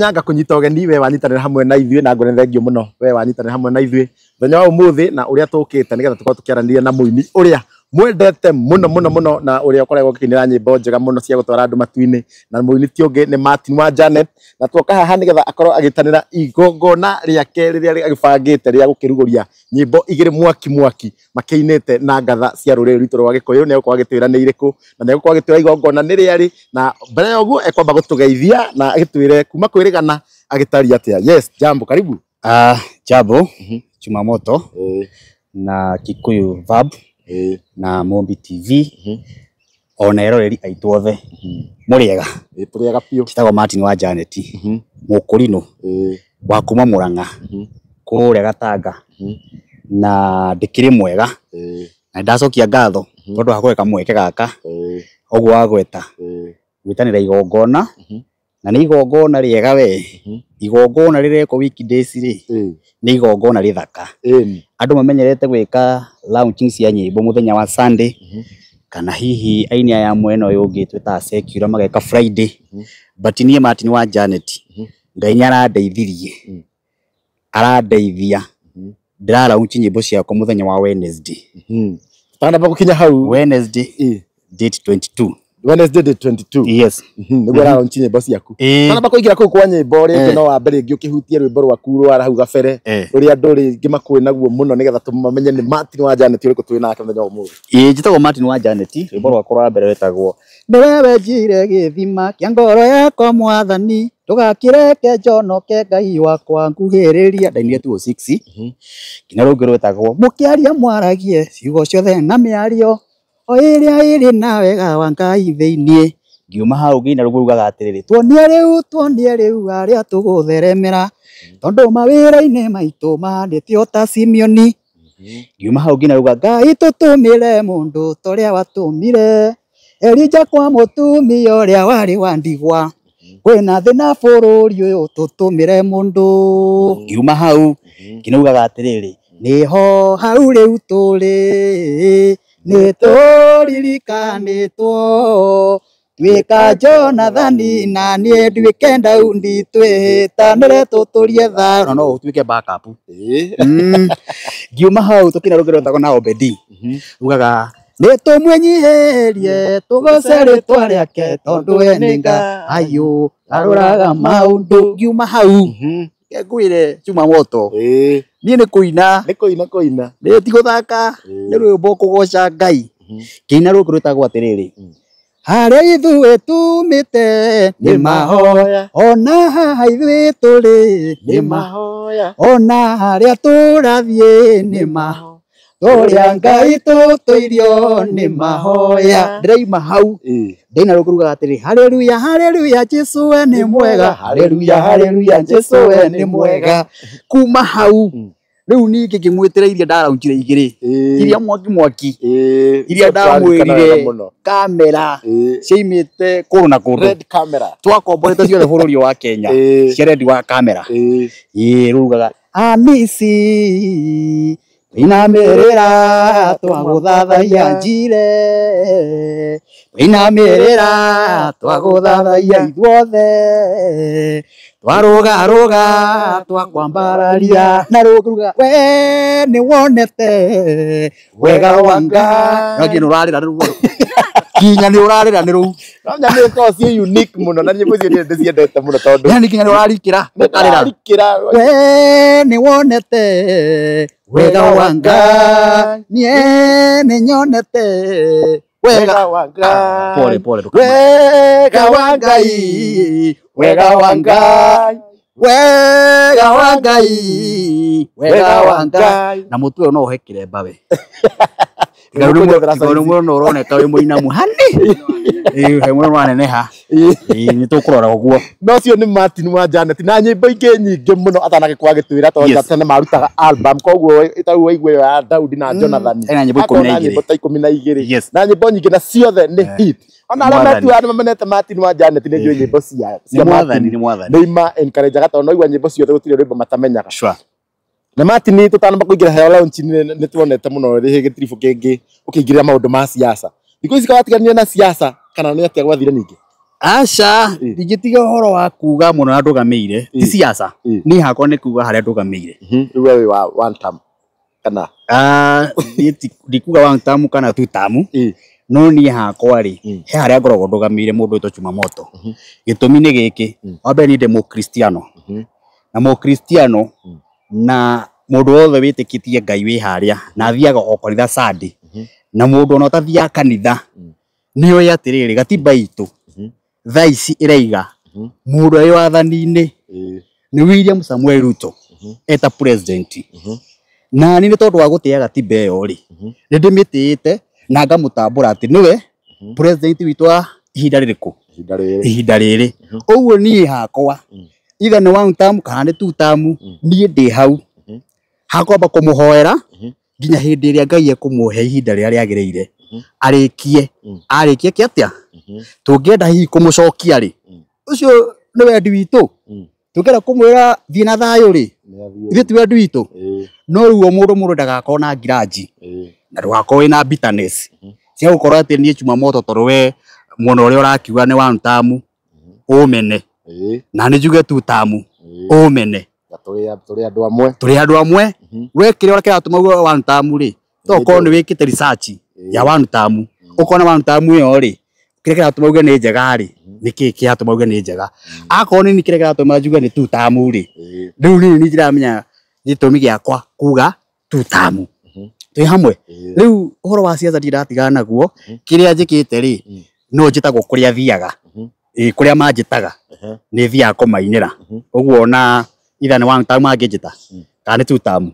nyanga kunyita ogeni we wanyitanira hamwe na ithuĩ na ngore thengio muno we wanyitanira hamwe na ithuĩ thenya wa umuthi na uria tukite nigetha tukorwo tukiaranĩria na muini uria mwendete muno na uria ukoragwo ukiinira nyimbo njega muno cia gutwara andu matu-ini na muini ti ungi ni Martin wa Janet na twoka haha nigetha akorwo agitanira igongona riake riria agibangite ria gukiruguria nyimbo igiri mwaki makiinite na ngatha cia ruriri rwitu rwa Gikuyu ni gukorwo agitwira ni iriku na ni gukorwo agitwira igongona ni riari na mbere ya uguo ekwamba gutugeithia na agitwire kuma kwirigana agitaria atia. Yes, jambo, karibu. Jambo, Chumamoto na Kikuyu Verb na Mombi TV ona eroreri aitu othe muriega turiega pio kitagwo Martin wa Janet mukurino wa kuma Murang'a kuria Gatanga na ndikiri mwega na ndacokia ngatho tondu hakweka mweke gaka oguo wagweta gwitanira igongona na ni igongona riega we igongona rireko weekdays ri ni igongona rithaka andu mamenyerete gwika launching cia nyimbo muthenya wa Sunday kana hihi aini ya mwena uyu ungi twita secure mageka Friday but nie Martin wa Janet Ngai nĩarandeithirie arandeithia ndira launch nyimbo ciakwa muthenya wa Wednesday tanaba gukinya hau Wednesday date 22 Wednesday date 22 yes niguo launch nyimbo ciaku tanaba kuingira kuu kwa nyimbo ringi no wa mbere ngi ukihutie rwimbo rwaku rwa hau gabere ruria andu ringi makuwi naguo muno nigetha tumamenye ni Martin wa Janet uriku twi nake muthenya wa umuthi njitagwo Martin wa Janet rwimbo rwakwa rwa mbere wetagwo ni wewe njire githima kia ngoro yakwa mwathani ndugakireke njonoke Ngai wakwa nguhiriria ndainire 206 kinya rungi rwetagwo mukiaria mwaragie ciugo ciothe na miario o iria iri na wega wa Ngai thiini ngiuma hau ngina rugurugaga atiriri tuonie riu aria tugutheremera tondu mawira-ini maitu mahanditio ta Simeoni ngiuma hau ngina ruga Ngai tutumire mundu toria watumire Elija kwa mutumia uria wari wa ndigwa kwina thina bururi uyu tutumire mundu ngiuma hau ngina atiriri niho hau riu turi nitũririkanĩtwo twĩka Jonathani na niĩ nduĩke Daudi twĩtanĩre tũtũrie thayũ no ũtuĩke backup ngiuma hau tũkĩna rũngĩ rwetagwo na Obedi rugaga nĩtũmwĩnyihĩrie tũgoce rĩtwa rĩake tondũ we nĩ Ngai arũraga maũndũ ngiuma hau ngwire Chumamoto niĩ nĩ kũina nĩ ti gũthaka nĩ rwĩmbo kũgoca Ngai kĩina rũngĩ rwĩtagwo atiriri harĩa ithuĩ tumĩte nĩ mahoya ona haha ithuĩ tũrĩ nĩ mahoya ona harĩa tũrathiĩ nĩ mahoya toria Ngai tũtũirio nĩ mahoya ndĩraima hau ndĩna rũngĩ rugaga atĩrĩ haleluya Jesu we nĩ mwega haleluya Jesu we nĩ mwega kuma hau riu ningĩ ngĩmwĩtĩrĩirie ndaraunjire igĩrĩ iria mwaki iria ndamwĩrire kamera ciaimĩte kũrũ na kũrũ red camera twakomborete ciothe bũrũri wa Kenya cia red wa kamera rugaga amisi inamerera twagũthathaiya njire inamerera twagũthathaiya ithuothe twarũga twakwambararia na rũruga we nĩ wonete wega wa Ngai nginya ũrarĩra rĩu kinya nĩ ũrarĩra nĩ rũu na nĩ ko ci unique muno na nyĩmbo icio ndĩciendete muno tondu yani kinya nĩ ũrarikĩra we nĩ wonete wega wa Ngai niĩ nĩ nyonete wega wa Ngai pole wega wa Ngai wega wa Ngai wega wa Ngai na mutu uyu no uhekire mbawe Garu muno uroneka wi muinamu hani he muno waneneha ni tukurora uguo no cio ni Martin wa Janet na nyimbo ingĩ nyingĩ muno atanake kwa gitwira tondu tene marutaga album koguo itaru waigwe ya Daudi na Jonathan na nyimbo 12 na nyimbo nyingĩ na ciothe ni hit ona arĩa metuaga nĩmamenete Martin wa Janet nĩ njũĩ nyĩmbo cia mwathani nĩima encourage gatondũ no igua nyĩmbo ciothe gũtirĩ rwĩmbo matamenyaga sure na Martin tũtanamba kũingĩra he launch nĩ tuonete mũno rĩhĩ gĩtiribũ kĩngĩ ũkĩingĩrĩra maũndũ ma siasa thikũ ici kawatiganire na siasa kana nĩ atĩa gwathire ningĩ Aca digitiga horo wa kuga muno na ndugamire ti siasa ni hakwa ni kuga haria ndugamire riu we wa one term kana ndikuga one term kana two term no ni hakwa ri he haria ngoragwo ndugamire mundu witwa Chumamoto gitumi ni giki wambe ni ndemo Kristiano na mo Kristiano na mundu wothe witikitie Ngai wi haria na thiaga okoritha Sunday na mundu ona tathia kanitha ni oya atiriri gatiba itu thaa ici iraiga mundu ari wathani-ini ni William Samuel Ruto eta president na ni tondu wa gutia gatiba iyo ri ni ndimitite na ngamutambura ati niwe president witu wa ihinda ririku ihinda riri uguo ni hakwa either ni one term kana ni two term ni ndi hau hakwamba kumuhoera nginya hindi iria Ngai ekumuhe ihinda riria riagirire arikie kiatia tungienda hihi kumucokia ri ucio ni wendi witu tungienda kumwira thie na thayo ri ithu ti wendi witu no riu mundu ndagakorwo na ngiraji na ndugakorwo na bitterness cia gukorwo ati nie Chumamoto tondu we muno uria urakiuga ni one term umene na ni njuge two term umene turi andu amwe we kire ora kiratuma one term ri to ko ni wikite research ya one term ukona one term yo ri kire kiratuma uge ni njega ri niki kiratuma uge ni njega akoni ni kire kiratuma njuge ni two term ri riu ni ndiramenya gitumi giakwa kuga two term twi hamwe riu horo wa siasa ndiratigana naguo kiria njikite ri no njitagwo kuria thiaga kuria manjitaga ni thia kumainira uguo na itha ni one term anginjita kana ni two term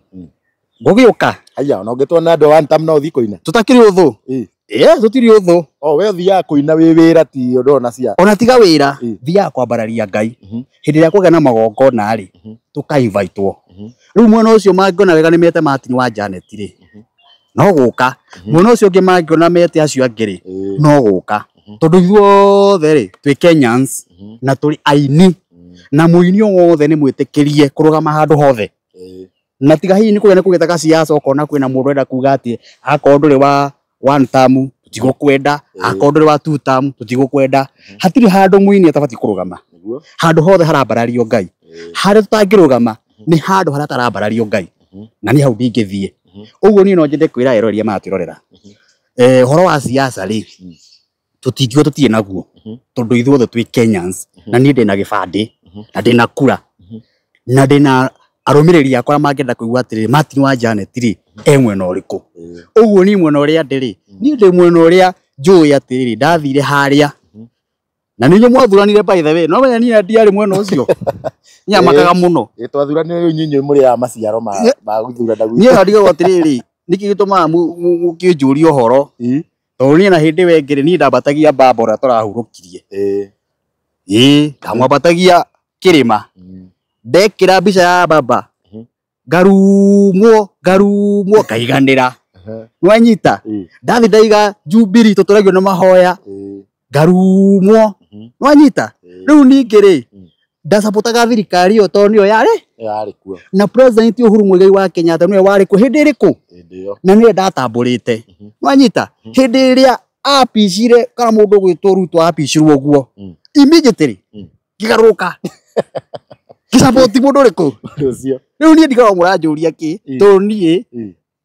ngugiuka aya no ngitwona andu one term no thi kuina tutakiri uthu tutiri uthu we thia kuina wi wira ti ndona cia ona tiga wira thia kwambararia Ngai hindi ria kugia na magongona ri tukainvaitwo riu mwena ucio mangiona wega ni mete Martin wa Janet ri no guka mwena ucio ungi mangiona mete acio angiri no guka tondu ithuothe ri twi Kenyans na turi aini na muini wothe ni mwitikirie kurugama handu hothe na tiga hihi ni kugia kugitaka siasa ukona kwina mundu enda kuga ati akorwo nduri wa one term tutigokwenda akorwo nduri wa two term tutigokwenda hatiri handu muini atabati kurugama handu hothe harambarario Ngai haria tutangirugama ni handu haria tarambarario Ngai na ni hau ndingithie uguo ni no njende kwira eroria matwirorera horo wa siasa ri tutingio tutie naguo tondu ithuothe twi Kenyans na ni ndina gibandi na ndina kura na ndina arumiriri akwa mangenda kuigua atiri Martin wa Janet ri mwena uriku uguo ni mwena uria ndiri ni ndi mwena uria njui atiri ndathire haria na ninyo mwathuranire by the way no menya ni ndiari mwena ucio nya makaga muno twathuranire nyinyi muri ya maciaro ma guthurana ni ndiga atiri niki gituma mukinjuria horo tondu ni na hindi wengire ni ndambatagia mbambora turahurukirie kamwambatagia kirima ndekira mbica ya baba garumwo kaiganira nwanyita ndathi ndaiga Jubilee tuturagio na mahoya garumwo nwanyita riu ningiri ndasapotaga thirikari iyo tondu niyo yari kuo na president Uhuru Muigai wa Kenyatta niwe wari ku hindi iriku na niwe ndatamburite nwanyita hindi iria apicire kana mundu gwitwo Ruto apicirwo uguo immediately kigaruka kisapoti mundu riku ucio riu ni ndigaga muranjuria ki tondu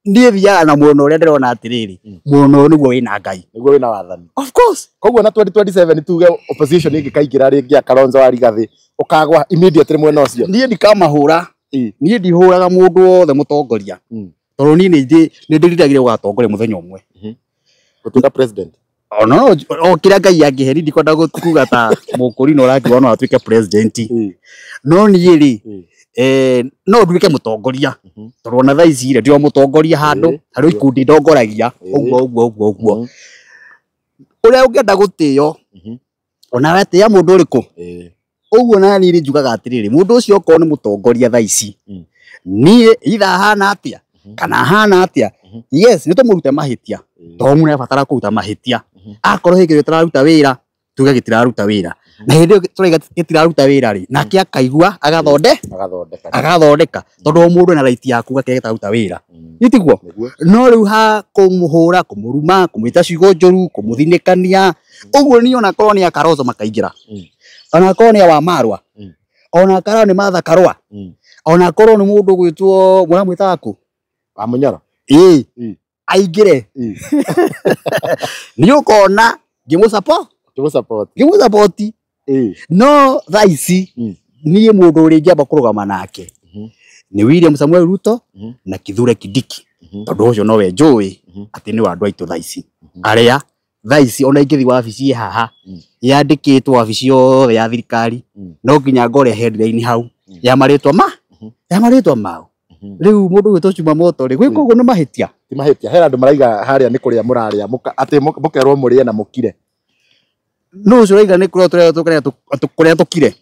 nie thiaga na muono uria ndirona atiriri muono niguo wina Ngai niguo wina wathani of course koguo na 2027 tuge opposition ingikaingira ringi ya Kalonzo wa Rigathi ukagwa immediately mwena ucio nie ndikamahura nie ndihuraga mundu wothe mutongoria tondu nie ni ndiriragire gugatongoria muthenya umwe gutuika president no kiria Ngai angiheri ndikwenda kuga ta mukuri no rakiwa no atuike president no nie ri no nduike mutongoria tondu ona thaa ici ndio mutongoria handu haru ikundi ndongoragia uguo uria ungienda gutio ona wetia mundu uriku uguo na ni njugaga atiriri mundu ucio ko ni mutongoria thaa ici ni itha hana atia kana hana atia yes ni tumurute mahitia to mune batara kuruta mahitia akorwo higirio tararuta wira tuge gitiraruta wira na hindi tũraiga gĩtiraruta wĩra rĩ nake akaigua agathondeka tondũ mũndũ na right ya kuga gĩtiraruta wĩra itiguo no rĩu ha kũmũhũra kũmũruma kũmwĩta ciugo njũru kũmũthinĩkania ũguo ni ona korwo nĩ akarozo makaingĩra ona korwo nĩ wa marwa ona korwo nĩ Martha Karua ona korwo nĩ mũndũ gwĩtwo mũramwĩta waku wa Munyoro aingĩre nĩ ũkona ngĩmũsupport no thaa ici niĩ mũndũ ũrĩa ingĩamba kũrũgama nake nĩ William Samuel Ruto na Kithure Kindiki tondũ ũcio nowe njũĩ atĩ nĩ andũ aitũ thaa ici arĩa thaa ici ona ingĩthiĩ wabici haha yandĩkĩtwo wabici yothe ya thirikari no nginya ngore headline hau ya marĩtwa mao rĩu mũndũ gwĩtwo Chuma Moto rĩ gwĩka ũguo nĩ mahĩtia ti mahĩtia he andũ maraiga harĩa nĩ kũrĩa mũrarĩa atĩ mũkerwo mũrĩe na mũkire no ũcio ũraiga nĩ kũrĩa tũkire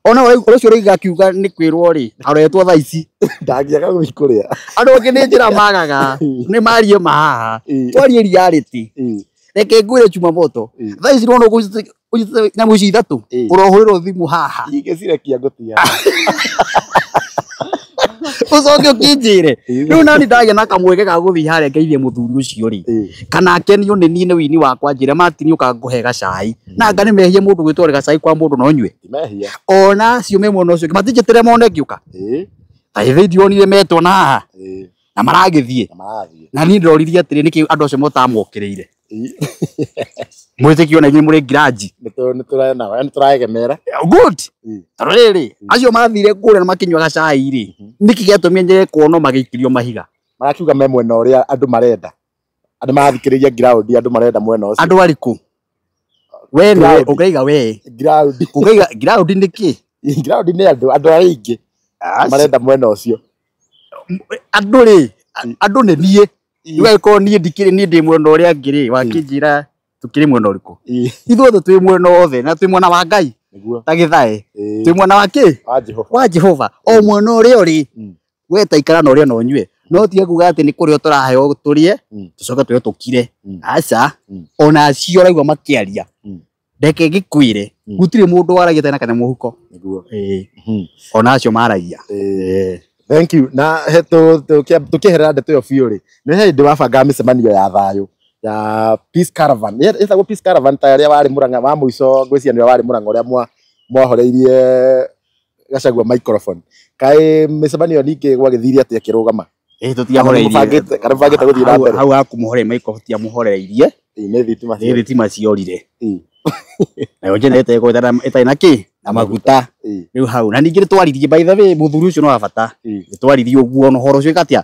ona ũcio ũraiga akiuga nĩ kwĩrwo rĩ aroretwo thaa ici ndangĩaga gũthiĩ kũrĩa andũ angĩ nĩ njĩra magaga nĩ marie mahaha twarie reality reke ngwĩre Chuma Moto thaa ici rwona ũnyitĩte nyamũ ici ithatũ ũrohũrĩrwo thimũ haha ingĩcirekia ngũtia ucoke ũkĩnjĩre rĩu nani ndagĩa na kamweke ga gũthiĩ harĩa ngeithie mũthuri ũcio rĩ kana akenio nĩ niĩ nĩ wini wakwa njĩre Martin ũka ngũhe gacai na anga nĩ mehia mũndũ gwĩtwo gacai kwa mũndũ no nyue mehia ona acio me mwena ũcio matinjĩtĩre mone ngĩũka ta ndionire metwo na haha na maragĩthiĩ na niĩ ndĩroririe atĩrĩ nĩkĩ andũ acio motamwokĩrĩire mwĩtĩkio na inyuĩ mũrĩ ngiraji nĩ tũraegemera good tondũ rĩrĩ acio mathire kũrĩa na makĩnyua gacai rĩ nĩkĩ gĩatũmire njĩre kuonwo magĩikĩrio mahiga magakiuga me mwena ũrĩa andũ marenda andũ marathikĩrĩria ground andũ marenda mwena ũcio andũ arĩkũ we nĩ ũkaiga we ground ũkaiga ground nĩkĩ ground nĩ andũ arĩa aingĩ marenda mwena ũcio andũ rĩ andũ nĩ niĩ Iwaiko niĩ ndĩ mwena ũrĩa ngĩrĩ wakĩnjĩra tukĩrĩ mwena ũrĩkũ ithuothe twĩ mwena wothe na twĩ mwena wa Ngai ta Gĩthae twĩ mwena wa kĩ wa Jehova o mwena ũrĩa ũrĩ we ta ikara na ũrĩa no nyue no tiga kuga atĩ nĩ kũrĩa tũraheo tũrĩe tũcoke twĩ tũkire aca ona acio raigua makĩaria ndeke gĩkwĩre gũtirĩ mũndũ waragia tena kana mũhuko ona acio maragia thank you na tukĩherera ndeto ĩyo biũ rĩ nĩ hĩndĩ wabanga mĩcemanio ya thayũ ya Peace Caravan ĩtagwo Peace Caravan ta arĩa warĩ Mũrang'a wa mũico ngwĩciria nĩwe warĩ Mũrang'a ũrĩa mwahoreirie Gachagua microphone kaĩ mĩcemanio ningĩ gwagĩthire atĩ akĩrũgama tũtiahoreirie kana bangĩte gũthiĩ na mbere hau akũmũhoreria microphone tiamũhoreirie nĩ thitima ciorire nayo generator ĩtarĩ na kĩ na maguta rĩu hau na ningĩ nĩtwaririe by the way mũthuri ũcio no abata nĩtwaririe ũguo no horo ũcio ĩkatia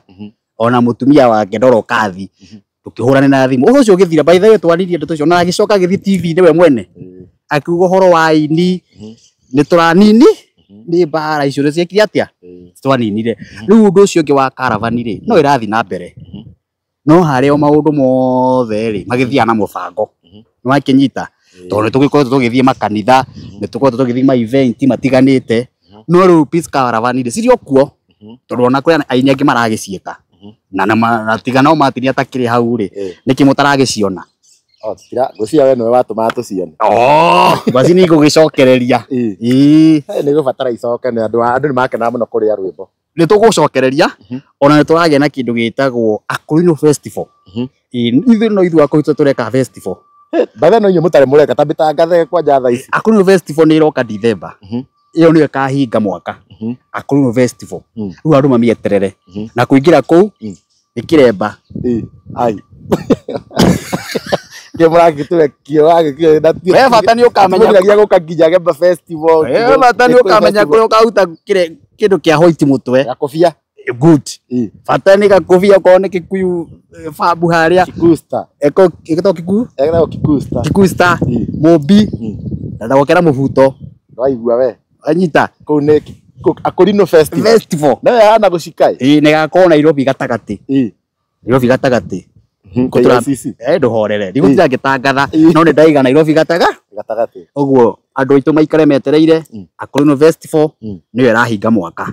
ona mũtumia wake Ndoro Kathi tukĩhũrana na thimũ ũcio ũgĩthira by the way twaririe ndeto icio na agĩcoka agĩthiĩ TV nĩwe mwene akiuga horo wa aini nĩ tũranini nĩ mbara icio ciekire atia twaninire rĩu ũndũ ũcio ũngĩ wa Caravan rĩ no ĩrathiĩ na mbere no harĩa maũndũ mothe rĩ magĩthiaga na mũbango nĩwakinyita tondũ tũgĩkoretwo tũgĩthiĩ makanitha nĩtũkoretwo tũgĩthiĩ ma event matiganĩte no rĩu Peace Caravan rĩ cirĩ okuo tondũ ona kũrĩ aini angĩ maragĩciĩka na tiga no Martin atakĩrĩ hau rĩ nĩkĩ mũtaragĩciona ngwĩciria we nĩwe watũmaga tũcione basi nĩ ngũgĩcokereria nĩ gũbatara icoke nĩ andũ nĩ makenaga mũno kũrĩa rwĩmbo nĩ tũgũcokereria ona nĩ tũragĩa na kĩndũ gĩtagwo Akorino Festival ithuĩ no ithuĩ Akorino tũreka festival bathe no inyuĩ mũtarĩ mũreka ta mĩtangathe kwanja thaa ici Akorino Festival nĩ ĩroka December ĩyo nĩyo ĩkahinga mwaka Akorino Festival rĩu andũ mamĩeterere na kũingĩra kũu nĩ kĩremba ke mũragĩtũre kĩo wagĩkĩo we bata nĩ ũkamenya gũka nginya Gemba Festival we bata nĩ ũkamenya kũrĩa ũkaruta kĩndũ kĩa white mũtwe gakobia good bata nĩ gakobia ko nĩ Kikuyu fabu harĩa Kikusta ĩgĩtwo Kikuyu Kikusta Mũmbi na ndagokera mũbuto waigua we anyita kũu nĩ Akorino Festival na hana gũcikai nĩ gakorwo Nairobi gatagatĩ Nairobi gatagatĩ ndũhorere ndigũtira ngĩtangatha no nĩ ndaiga Nairobi gatagatĩ ũguo andũ aitũ maikare metereire Akorino Festival nĩyo ĩrahinga mwaka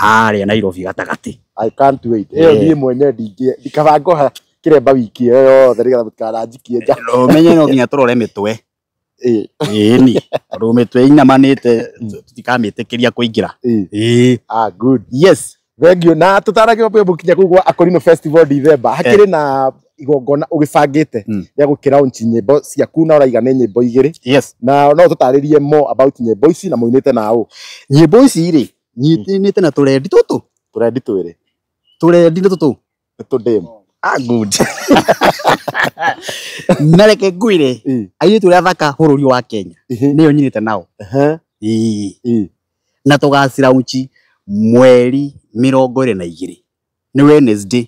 harĩa Nairobi gatagatĩ I can't wait niĩ mwene ndikabangoha kĩremba wiki ĩyo yothe nĩgetha mũtikaranjikie nja no menye no nginya tũrore mĩtwe ni rume tweinamanite tutikametekeria kuingira good. Yes, thengio na tutarage bukinya kugwa Akorino Festival December hakiri na igongona ugibangite ya gukira unchi nyimbo ciaku na uraiga ni nyimbo igiri. Yes, na no tutaririe more about nyimbo ici na muinite nao. Nyimbo ici ri nyitinite na turendi tutu turendi tutu tudem. Good. Nareke ngwire airitu ria thaka bururi wa Kenya niyo nyinite nao na tugacira unchi mweri 22 ni Wednesday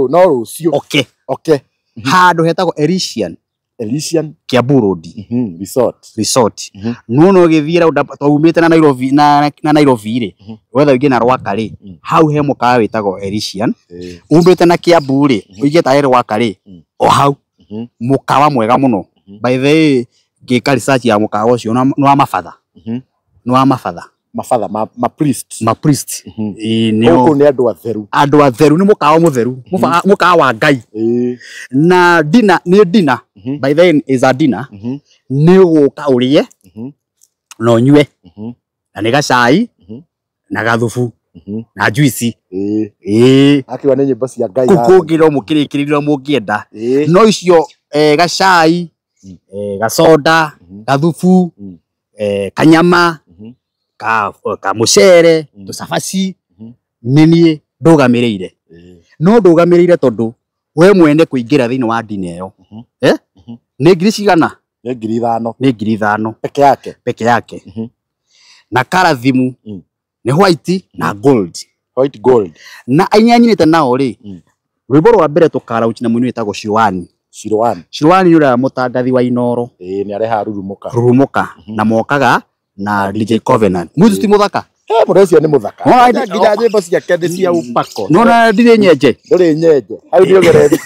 no rucio. Okay handu hetagwo Elysian Kiambu Road resort no githira twaumite na Nairobi ri wetha wingi na Rwaka ri hau he mukawa witagwo Elysian umbite na Kiambu ri uige ta Rwaka ri o hau mukawa mwega muno by the way ngika research ya mukawa ucio no mafadha ma priest ni andu atheru ni mukawa mutheru mukawa wa Ngai na dinner by then is a dinner ni uguka urie no nyue na ni gacai na gathufu na juici akiwa ni nyimbo cia Ngai kukugiro mukirikiriro mungienda no icio gacai gasoda gathufu kanyama ka mucere tucabaci nini ndugamireire no ndugamireire tondu we mwene kuingira thiini wa dini eyo ni ngiri cigana ni ngiri 5 ni ngiri 5 peke yake na karathimu ni white na gold na ainyanyinite nao ri rwimbo rwa mbere tukara uchi na mwini witagwo Shirwani ni ura mutangathi wa Inoro ni areha rurumuka na mokaga na DJ Covenant mutu ti muthaka mundu ucio ni muthaka nginya nyimbo ciake ndi cia upako nona ndire nyenje hau ndio gereri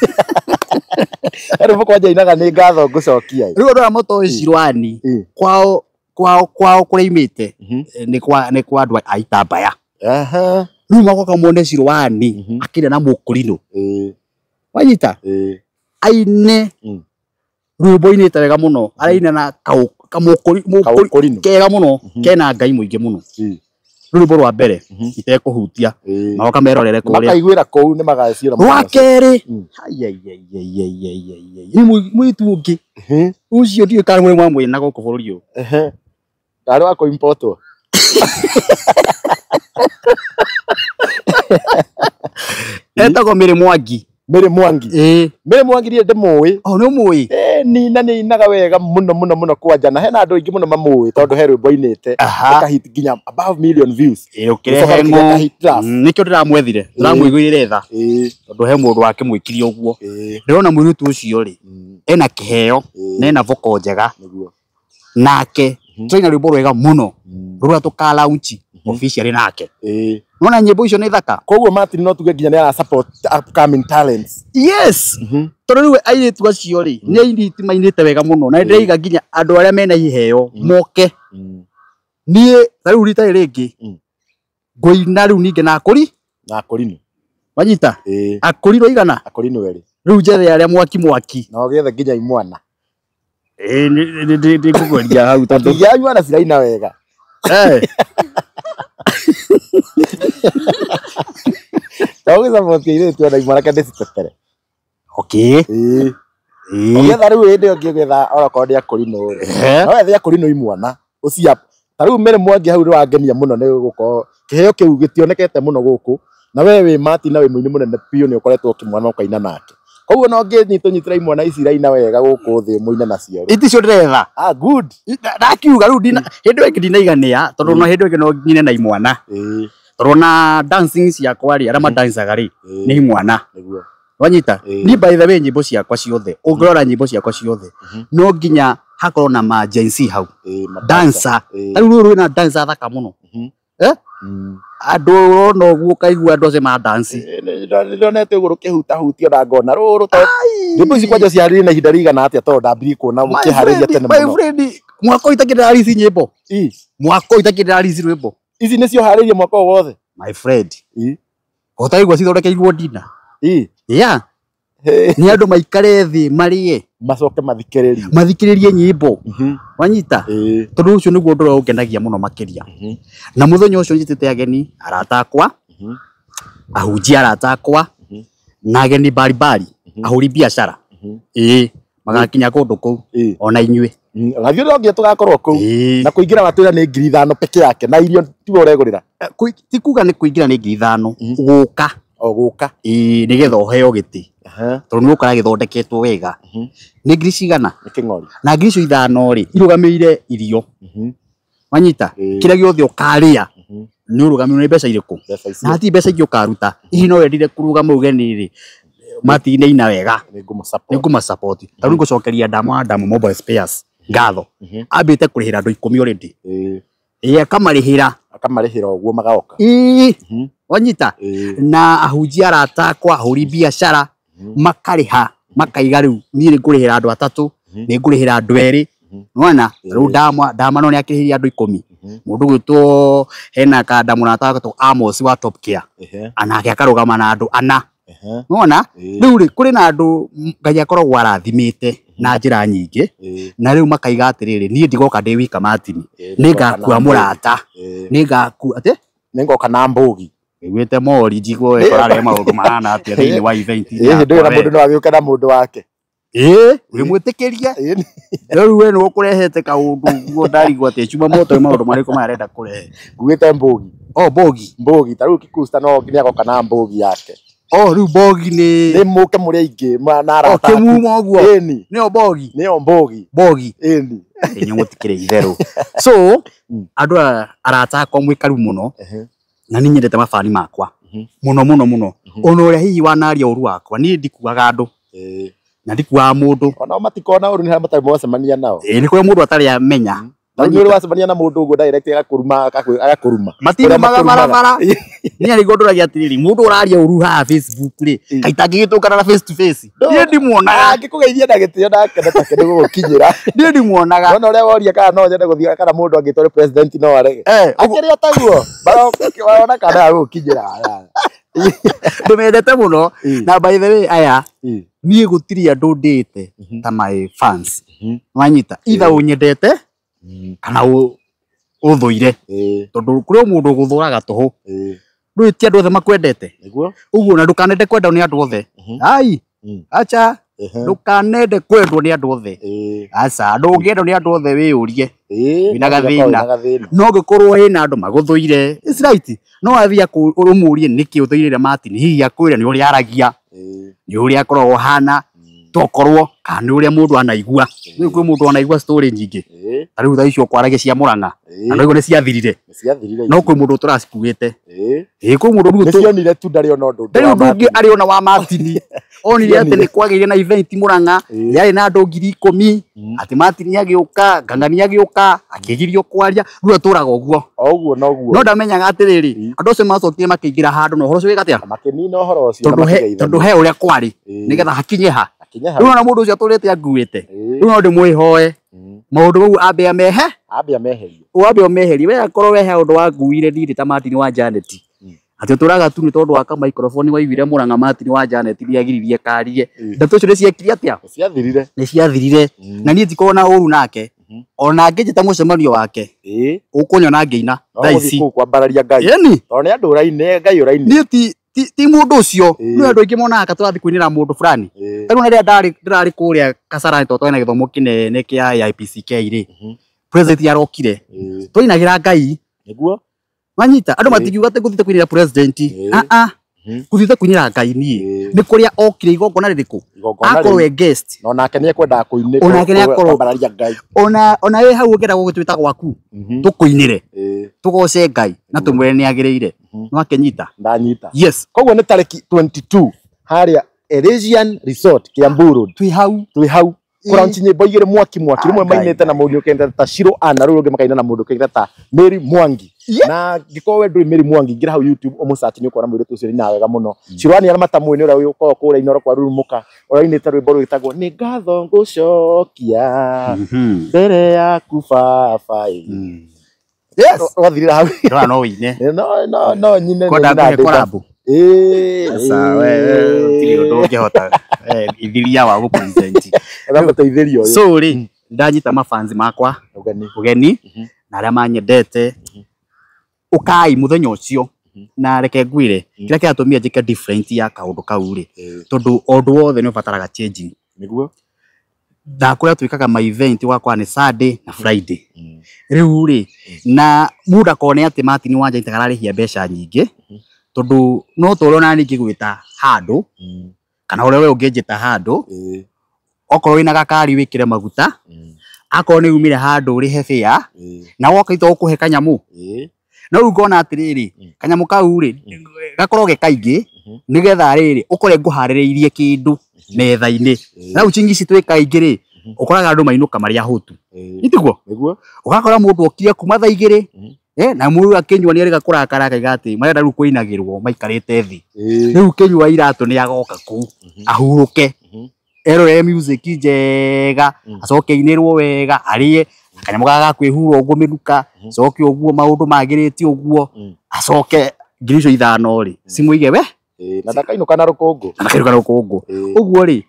ari kwanja inaga ni ngatho ngucokia riu ndo moto Shirwani kwao kureimite ni kwa andu aitambaya riu magoka muone Shirwani akire na mukurino wanyita aine rwimbo-ini wega muno araina na kamukuri kega muno kena Ngai muingi muno rwimbo rwa mbere itekuhutia magoka merorere kuria makaiguira kou ni magaciira rwa keri ni mwitu ungi ucio ndio kana mwe mwamwe na guku bururi u ndari wako importwo etagwo Mary Mwangi Mary Mwangi rie ndimuwi no muwi ni inaga wega muno kwanja na hena andu ingi muno mamuwi tondu he rwimbo inite akahit ginya above million views ukirehe nikio ndiramwethire ndiramwiguire tha tondu he mundu wake mwikirie uguo ndirona mwirutu ucio ri ena kiheo na ena voko njega nake twaina rwimbo rwega muno rura tukala unchi officially nake nona nyimbo icio ni thaka koguo Martin no tuge ginya ni ara support upcoming talents. Yes tondu riwe airitu acio ri ni airiti mainite wega muno na ndireiga ginya andu aria mena iheo moke nie riu rita ringi ngoina riu ninge na Akorino wanyita Akorino igana eri riu njethe aria mwaki no gethe ginya imwana ndi kugoria hau tondu yanyu ana ciraina wega Tawagi samotia ile tu ana imwana ndeci tetere ogetha riu indi ongigetha orakorwo Akorino no wethe Akorino imwana ucia tariu Mary Mwangi hau wangenia muno ni guko kiheo kiu gitionekete muno guku na wewe Martin na we muini munene pio ni ukoretwo kimwana ukaina nake koguo no nginyitonyitira imwana ici iraina wega guku thi muine nacio iticio ndiretha good ndakiuga riu hindi weki ndinaigania tondu no hindi weki no nyine na imwana tondu na dancing ciakwa ri aria madancaga ri ni imwana wanyita ni by the way nyimbo ciakwa ciothe ungirora nyimbo ciakwa ciothe no nginya hakorwo na ma agency hau dancer riu rwina dancer thaka muno andu no guo kaigua andu acio ma dance ndonete iguru kihutahutio na ngona ruru nyimbo ici kwanja ciarĩrĩ na ihinda rĩigana atĩa tondu ndambirie kuona mũkĩharĩria tene muno my friend mwako itakĩrĩra risi nyimbo mwako itakĩrĩra risi rwimbo ici nĩcio harĩria mwaka wothe my friend utaigua cithondekeirwo ndina ni andu maikare thi marie macoke mathikiririe nyimbo wanyita tondu ucio niguo ndoro ungenagia muno makiria na muthenya ucio njitite ageni aratakwa ahunjia aratakwa na ageni baribari ahuri biashara magakinya kundu kuu ona inyue gathio ndio tugakorwo kuu na kuingira watwira ni 5,000 peke yake na irio tiwe uregurira ti kuga ni kuingira ni 5,000 guka nigetha uheo giti tondu ni ukora githondeketwo wega ni ngiri cigana ni king'ori na ngiri icio 5 ri irugamire irio wanyita kira giothe ukaria ni urugamirwo ni mbeca iriku na hati mbeca ingĩ ukaruta ihi no wendire kurugama ugeni ri matine ina wega ninguma support tondu ngucokeria Damu Mobile Spares ngatho ambite kurihira andu 10 already akamarihira uguo magaoka wanyita na ahunjia aratakwa ahuri biashara makariha makaiga riu ni ngurihira andu 3 ni ngurihira andu 2 nwana riu Dama no ni akirihiria andu 10 mundu gwitwo hena Damu na atakwa Amos wa Top Care anake akarugama na andu 4 nwana riu ri kuri na andu Ngai akoragwo arathimite na njira nyingi na riu makaiga atiriri ni ndigoka ndi wika matini ningakua murata ningaku ate ningoka na mbugi wite mori njigwo ekorare maundu mahana atia thiini wa event ndio na mundu no agioka na mundu wake wi mwitikiria riu we no kurehete kaundu guo ndarigwo ati Chuma Moto ni maundu mariko marenda kurehe gwite mbugi mbugi taru kikusta no nginya agoka na mbugi yake riu mbugi ni muke muri aingi na arata kimumo guo nio mbugi enyu mutikire itheru so andu arata akwa mwikaru muno na ni nyendete mabani makwa muno ona uria hihi wanaria uru wakwa ni ndikuaga andu na ndikuaga mundu ona matikona uru ni ha matari mwacemania nao ni kuri mundu atari amenya Ndio wacemania na mundu uguo direct agakuruma matino barabara ni ari gondoragia atiriri mundu uraria uru ha Facebook ri kaita ngigituka na face to face ni ndimuonaga angikugeithia ndagitio ndake ndake gukinyira ni ndimuonaga ona uria woria kana no nyende guthia kana mundu angitore president no arege akiri ataguo baro waona kana gukinyira ndumendete muno na by the way aya nie gutiri andu ndite ta my fans wanyita either unyendete kana uthuire tondu kuri mundu guthuraga tuhu ndu ti andu othe makwendete uguo na ndukanende kwendwo ni andu othe ai acha ndukanende kwendwo ni andu othe aca ndungiendwo ni andu othe wiurie wina gathina no gikorwo hina andu maguthuire is right no athia urumurie niki uthuire Martin hihi akwira ni uria aragia ni uria akoragwo hana tokorwo kana uria mundu anaigua ni kwi mundu anaigua story nyingi tariu tha icio kwaragia cia Murang'a na no ciathirire no kwi mundu turacikuite kwi mundu ni cionire tu ndari ona undu ndungi ari ona wa Martin onire ati ni kwagire na event Murang'a yari na andu 10,000 ati Martin agiuka Ng'ang'ani agiuka akigirio kwaria riu aturaga uguo no ndamenyaga atiriri andu acio macokire makiingira handu no horo ucio wikatia makinina horo ucio tondu he uria kwari nigetha hakinye ha riu na mundu ucio aturite anguite riu no ndimwihoe maundu mau ambe ameherie we akorwo wehe undu wanguire ndiri ta Martin wa Janet ati turaga tu ni tondu wa ka microphone waivire Murang'a Martin wa Janet ni agiririe karie ndeto cio ciekire atia ni ciathirire na nie ndikona uru nake ona ngijita mucemanio wake ukunyona ngeina thaici kwambararia Ngai tondu ni andu uraine Ngai uraine ni ti mundu ucio ni andu ingi monaga katurathi kuinira mundu fulani riu na ria ndirari kuria Kasarani to twina githomo kinene kia IPCK ri president yarokire twainagira Ngai niguo wanyita andu matigiuga ati guthite kuinira president kuthite kuinira Ngai ni kuria okire igongona ririku akorwe guest no nake ni ekwenda kuinira onake ni akorwo kwambararia Ngai ona we hau ukenda gugitwita gwaku tukuinire tugoce Ngai na tumwire ni agiriire no akenyita ndanyita yes koguo ni tariki 22 haria Elysian Resort Kiambu Road twi hau kuranci nyimbo igire mwaki rimwe mainite na mundu ukenda ta Shiro ana riu rungi makaina na mundu ukenda ta Mary Mwangi na ngiko we ndui Mary Mwangi ngira hau YouTube umusearch ni ukora mwire tucio na wega muno Shiro ani aramatamwe ni uria uko kura inoro kwa rurumuka uria inite rwimbo rwitagwo ni ngatho ngucokia mbere yaku baba yes wathirira hau no wine no nyine koda kurabu sasa wewe tiri ndo ungehota ithiria wa present Ndamuteithirio uyu. So ri ndanyita mafanzi makwa ugeni na aria manyendete ukai muthenya ucio na reke ngwire kira kiratumia njike different ya kaundu kau ri tondu ondu wothe ni ubataraga changing niguo ndakuria twikaga my event wakwa ni Saturday na Friday riu ri na muda kone ati Martin Wanja itagararihia mbeca nyingi tondu no toro nani ngigwita handu kana ore we ungenjita handu okorwo ina gakari wikire maguta akorwo ni umire handu uri hefia na woka ito kuhe kanyamu na riu ngona atiriri kanyamu kau ri gakorwo ge kaingi nigetha riri ukore nguhaririirie kindu metha-ini na uchingi citwe kaingi ri ukoraga andu mainuka maria hutu itiguo niguo ugakora mundu okire kuma thaa igiri na mundu akinywa ni ariga kurakara akaiga ati marenda riu kuinagirwo maikarite thi riu kinywa iratu ni agoka ku ahuruke erore music njega acoke inirwo wega arie kanyamu gaga kwihura uguo miruka acoke uguo maundu magiriti uguo acoke ngirisho ithano ri simuige we na ndakainuka na rukungu uguo ri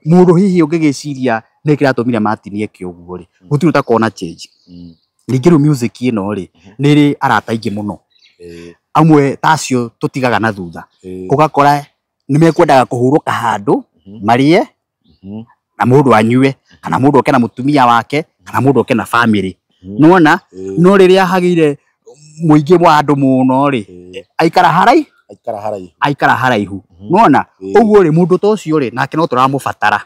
mundu hihi ungigiciria ni kiratumire Martin eke uguo ri gutiru ta kona change rigiru music ino ri niri arata ingi muno amwe tacio tutigaga na thutha ugakora nimekwendaga kuhuruka handu marie na mundu anyue kana mundu oke na mutumia wake kana mundu oke na family nona no riria hagire muingi mwa andu muno ri aikara haraihu nona uguo ri mundu tocio ri nake no turamubatara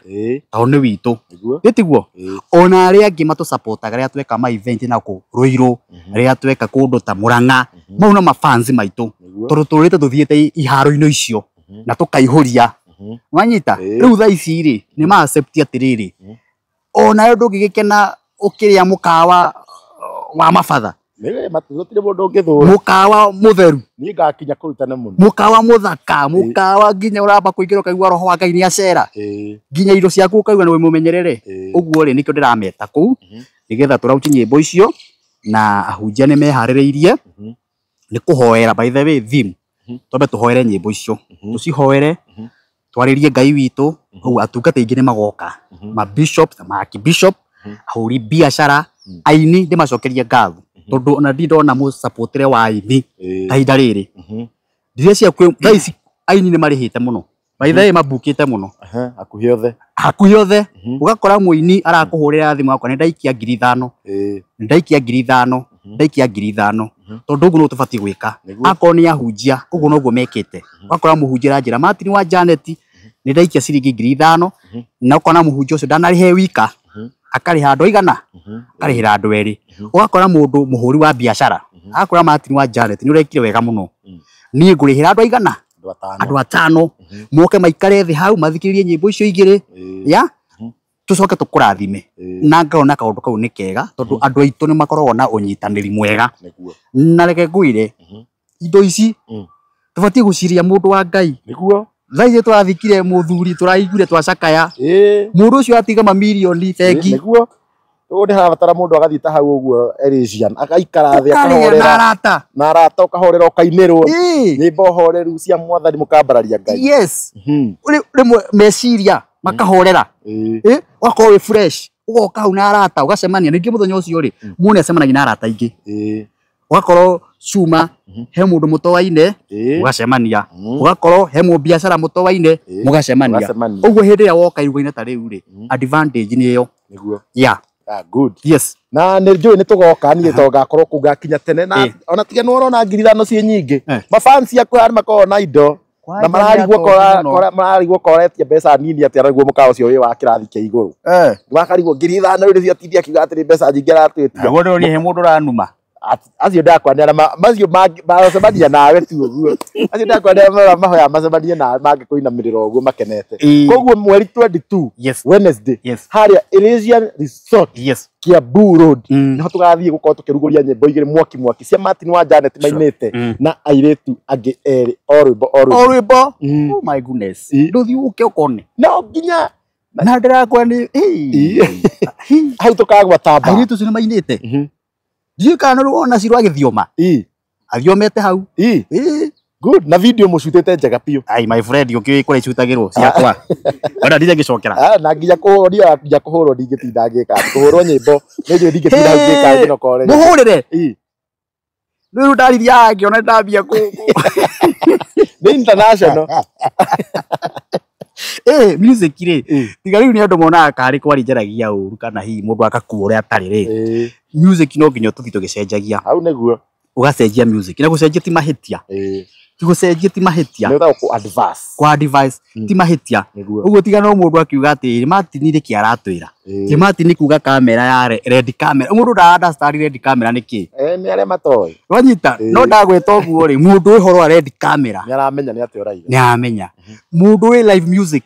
tauni witu itiguo ona aria angi matu supportaga ria tweka ma event na ku Ruiru ria tweka kundu ta Murang'a mau no mafanzi maitu tondu turite tuthiete iharo-ini icio na tukaihuria wanyita riu thaa ici ri ni ma accept atiriri ona ndungigikena ukiria mukawa wa mabatha matutire mundu ungithura mukawa mutheru ni ngakinya kurutana muno mukawa muthaka mukawa nginya uramba kuingira kaigua roho wa Ngai ni acera nginya indo ciaku kaigua ni mumenyerere uguo ri nikio ndirameta ku nigetha turauti nyimbo icio na ahunjia ni mehaririirie ni kuhoera by the way theme tobe tuhoere nyimbo icio tucihoere twaririe Ngai witu uguo atungata ingi ni magoka ma bishops ma archbishop ahuri biashara aini ndi macokerie ngatho tondu ona ndona mu supportire wa aini kahinda riri ndiria cia kwe thaici aini ni marihite muno maithae mabukite muno hakuhi othe ugakora muini arakuhurira thimu akwa ni ndaikia 5,000 ndaikia 5,000 tondu uguo no tubati gwika akoro ni ahunjia uguo no guo mekite ugakora muhunjira njira Martin wa Janet ni ndaikia ciringi 5,000 na ukona muhunjia ucio ndanarihe wika akariha andu igana akarihira andu eri ugakora mundu muhuri wa biashara akora Martin wa Janet ni urekire wega muno ni ngurihira andu igana andu 5 moke maikare thi hau mathikiririe nyimbo icio igiri ya tucoke tukurathime na ngaona kaundu kau ni kega tondu andu aitu ni makoragwo na unyitaniri mwega na reke ngwire indo ici tubati guciria mundu wa Ngai niguo thaize turathikire muthuri turaiguire twacakaya mundu ucio atiga mamilioni bengi niguo ndi harabatara mundu agathita hau uguo Elysian agaikara thi akahorera na arata ukahorera ukainirwo nyimbo horeru cia Mwathani mukambararia Ngai yes rimwe meciria makahorera wako we fresh ugoka hau na arata ugacemania ningi muthenya ucio ri mune acemanagia na arata ingi ugakorwo cuma he mundu mutowaine ugacemania ugakorwo he mu biashara mutowaine mugacemania uguo hindi ya woka irugaine ta riu ri advantage ni yo niguo yeah good yes na ni njui ni tugoka ni to gakorwo kungakinya tene na ona tige no urona 5,000 cie nyingi mafans yaku ari makorwo na indo na mararigwo koretie mbeca nini ati araguo mukao cio wi wa kirathi kia iguru wakarigwo 5,000 ri ciatindia kiuga ati mbeca nyingi aratwiti naguo ni he mundu ranuma acio ndakwanira macio macemania nawe tu uguo acio ndakwanira mahoya macemanie na mangikuinamirira uguo makenete koguo mweri 22 Wednesday haria Elysian Resort Kiambu Road niho tugathie gukorwo tukiruguria nyimbo igiri mwaki cia Martin wa Janet mainite na airetu angi eri orwimbo oh my goodness nduthi uke ukone no nginya na ndirakwa ni hau tukagwa tamba airetu cine mainite ndiye kana ruona cirwa githioma athiomete hau Good. Na video mucutete njega piu. Ai my friend ukiwe kore cutagirwo ciakwa. Ona ndije gicokera. Na nginya kuhoria nginya kuhurwo ndingitinda ngika. Kuhurwo nyimbo ndio ndingitinda ngika ngino kore. Muhurire. Riu ndarithia ngiona ndambia ku. Ni international. Music ri. Tiga riu ni andu monaga kari kwari njaragia uru kana hi mundu akakuwa uria atari ri. Music no nginya tuthi tugicenjagia. Hau neguo. Ugacenjia music. Na gucenjia ti mahitia. Tigucenjia ti mahitia. Nĩ ku advance. Kwa advice ti mahitia. Uguo tiga no mundu akiuga ati Martin ri kiaratwira. Ti Martin kuga kamera ya red camera. Mundu da understand red camera ni ki? Ni aria matoi. Wanyita no ndagweta oguo ri mundu ihoro wa red camera. Ni aramenya ni ati uraiga. Ni amenya. Mundu wi live music.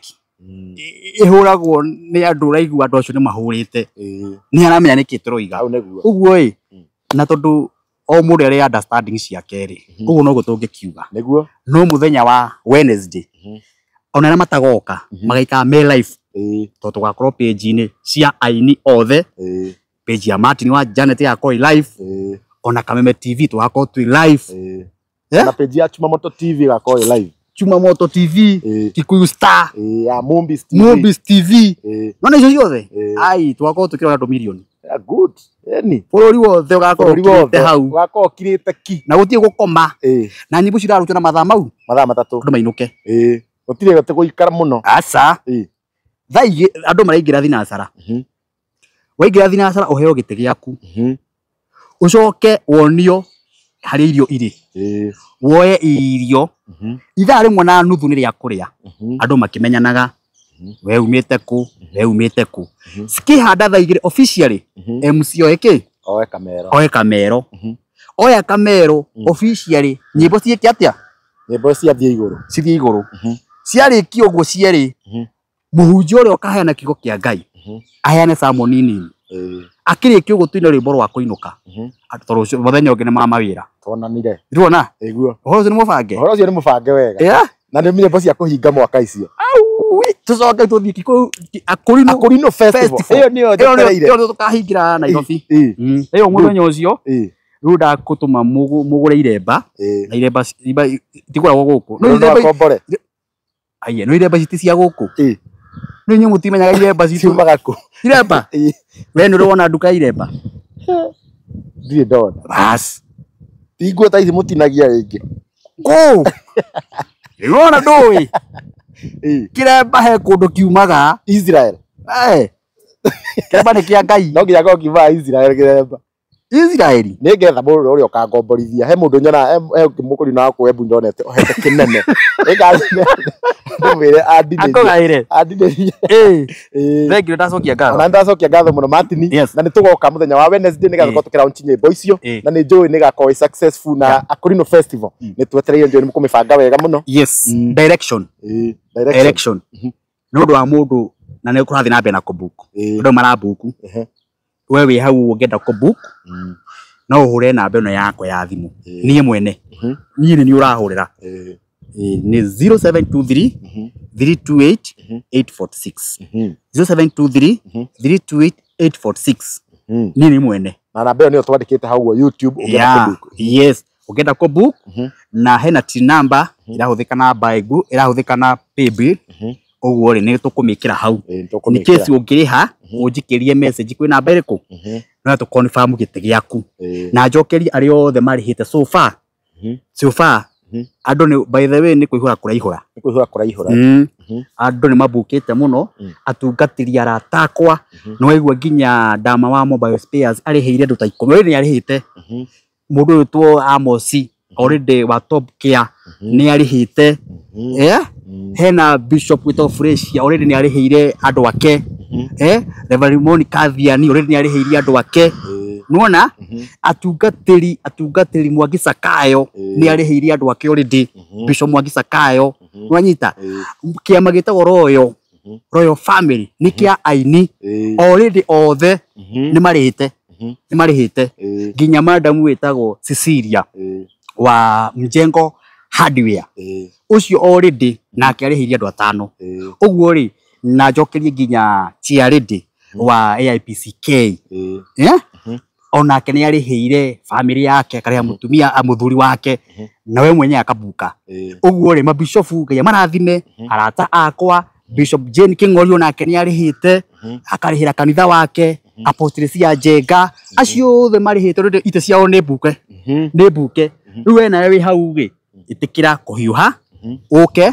Ihuragwo ni andu raigua andu acio ni mahurite. Ni aramenya ni ki turoiga. Hau neguo. Uguo ri na tondu o mundu ari understanding ciake ri uguo no gutungikiuga neguo no muthenya wa Wednesday ona na matagoka magaika me live to tugakorwo page ni cia aini othe page ya Martin wa Janet ya koi live ona Kameme TV tugakorwo twi live na page ya Chumamoto TV ga koi live Chumamoto TV Kikuyu Star ya Mumbis TV nona icio ciothe ai tugakorwo tukirona andu milioni good eni bururi wothe ugakorwo te hau ugakorwo kirite ki na gutie gukoma na nyimbo cirarutwo na mathaa mau mathaa matatu andu mainuke gutire gate guikara muno aca thai andu maraingira thinacara waingira thinacara uheo gite giaku ucoke wonio hari irio iri woye irio ithaa rimwe na nuthu ni ria kuria andu makimenyanaga we umite ku skihanda thaa igire officially MC oeke oe kamero oya kamero officially nyimbo ciike atia nyimbo ciathie iguru ciarikio guo cieri muhunjia uria okaheana kigo kia Ngai aheane samo nini akirikio gutwina rwimbo rwa kuinuka atorucio muthenya ungi ni mawira tonanire ndirona iguo uhoro ucio ni mubange wega na ni nyimbo cia kuhinga mwaka icio tucoke tuthii Akurino Festival iyo niyo njetereire iyo tukahingira Nairobi iyo muthenya ucio riu ndakutuma mugure iremba na iremba tiguragwo guku no iremba aiye no iremba citi cia guku no nyu mutimenyaga iremba ciumaga ku iremba we ni urona nduka iremba ndire ndona bas tigwo ta ici mutinagia ringi ku irona ndui kiremba he kundu kiumaga Israel kiremba ni kia Ngai no nginya kiumaga Israel kiremba Israeli ni ngetha mundu uria ukangomborithia he mundu nyona he mukuri na ku ebu ndonete ohete kinene ndumire akogaire thengio ndacokia ngatho na ndacokia ngatho muno Martin na nitugoka muthenya wa Wednesday ni gatho tukira unchi nyimbo icio na ni njui ni gakorwo successful na Akurino Festival ni twetereire njui ni mukumibanga wega muno direction nundu wa mundu na ni kurathi na mbere na kubuku ndu marabuku we wi hau ungenda kubook no uhure namba ino yakwa ya thimu nie mwene nie ni urahurira ni 0723 328 846 0723 328 846 nie ni mwene na namba ino niyo twandikite hau YouTube ungenda kubook ungenda kubook na hena tin number irahuthika na Baigu irahuthika na Paybill oguo ri ni tukumikira hau ni case ungiriha unjikirie message kwi namba iriku no tu confirm gite giaku na njokeria ari othe marihite so far andu ni by the way ni kuihura kuraihura andu ni mabukite muno atungatiri aratakwa no waigua nginya ndama wa mobile spares ariheire ndu ta 10 ni arihite mundu uyu tu Amosi already wa Top Care ni arihite hena Bishop Wito Fresh already ni ariheire andu ake Reverend Monica Thiani already ni ariheire andu ake nuona atungatiri Mwangi Sakayo ni ariheire andu ake already Bishop Mwangi Sakayo nwanyita kiama gitagwo Royal Family ni kia aini already othe ni marihite nginya madam witagwo Cecilia wa Mjengo Hardware ucio already nake arihiria andu 5 uguo ri na njokerie nginya Chiaredi wa AIPCK onake nĩ arĩhĩire family yake karĩa mutumia muthuri wake nawe mwenye akabuka ũguo rĩ mabishofu Ngai marathime arata akwa Bishop Jane King'ori onake nĩ arĩhĩte akarĩhĩra kanitha wake Apostle cia Njenga acio othe marĩhĩte ite ciao nĩ mbuke rĩu we nawe wĩ hau gĩ ĩtĩkĩra kũhiũha ũke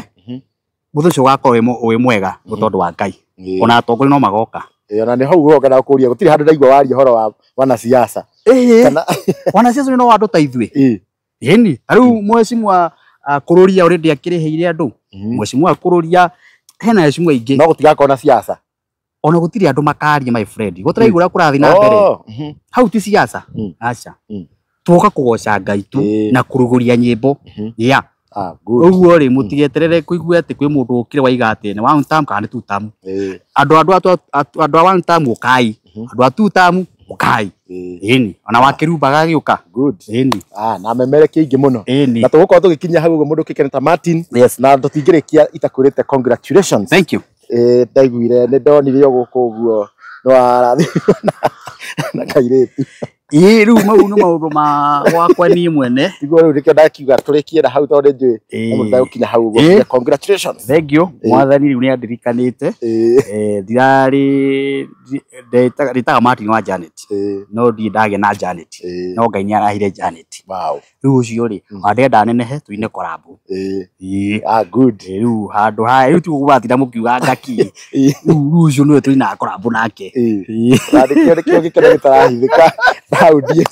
mũthenya ũcio ũgakorwo wĩ mwega tondũ wa Ngai ona atongoria no magoka ona nĩ hau ũroka na kũria gũtirĩ handũ ndaigua waria horo wa wanasiasa kana wanasiasa no andũ ta ithuĩ ĩni rĩu mheshimiwa Kururia already akĩrĩhĩire andũ mheshimiwa Kururia hena mheshimiwa ingĩ no gũtigakorwo na siasa ona gũtirĩ andũ makaria my friend gũtiraigua kũrathi na mbere hau ti siasa acha tuoka kũgoca Ngai tu na kũrugũria nyĩmbo ũguo rĩ mũtigeterere kũigua atĩ kwĩ mũndũ ũkire waiga atĩ nĩ one term kana two term andũ a one term ũkai andũ a two term ũkai ĩni ona wakĩrumbaga gĩũka ĩni na memerekia ingĩ mũno na tũgũkorwo tũgĩkinya hau ũguo mũndũ kĩkene Martin na tũtingĩrĩkia itakũrĩte congratulations thank you ndaiguire nĩ ndonire gũkũ ũguo no arathimwo na kairĩtu rĩu mau nĩ maũndũ ma wakwa niĩ mwene iguo rĩu nĩkĩo ndakiuga tũrĩkie na hau tondũ njũĩ mũndũ ndagũkinya hau ũguo congratulations thank you mwathani rĩu nĩ andirikanĩte ndĩtaga Martin wa Janet no ndiĩ ndagĩa na Janet no Ngai nĩ arahire Janet rĩu ũcio rĩ ndenda nenehe tuine korabo good rĩu handũ haya rĩu tugũbatira mũkiuga ngaki rĩu ũcio nĩwe tuina korabo nake nĩkĩo gĩkeno gĩtarahithĩka Audi.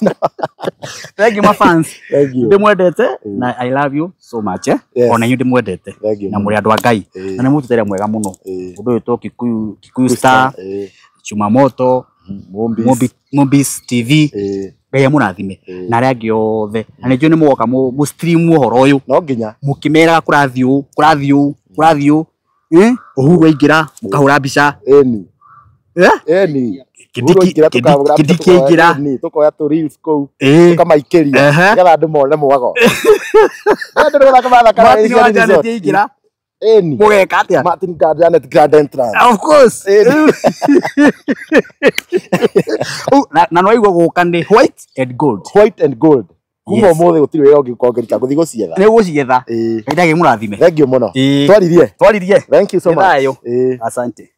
Thank you my fans. Ndimwendete na I love you so much ona nyu ndimwendete na muri andu a Ngai na nĩ mũtũtere mwega mũno ũndũ ũyũ to Kikuyu Star Chumamoto Mombis TV Ngai mũrathime na arĩa angĩ othe na nĩnjũĩ nĩ mũgoka mũ stream ũhoro ũyũ no nginya mũkĩmera kũrathiũ Uhuru aingĩra mũkahũra mbica eni kĩndikĩingĩra tukoya tu reels kũu tukamaikĩria nĩgetha andũ mone mwago andũ nĩ mathaka Martin wa Janet aingĩra mũgeka atĩa Martin wa Janet grand entrance of course na no igwo gũka nĩ white and gold kuma mũthĩ gũtirĩ wĩra ũngĩ ũkongerika gũthiĩ gũcietha nĩ gũcietha Ngai mũrathime thank you mũno twaririe twaririe thank you so much asante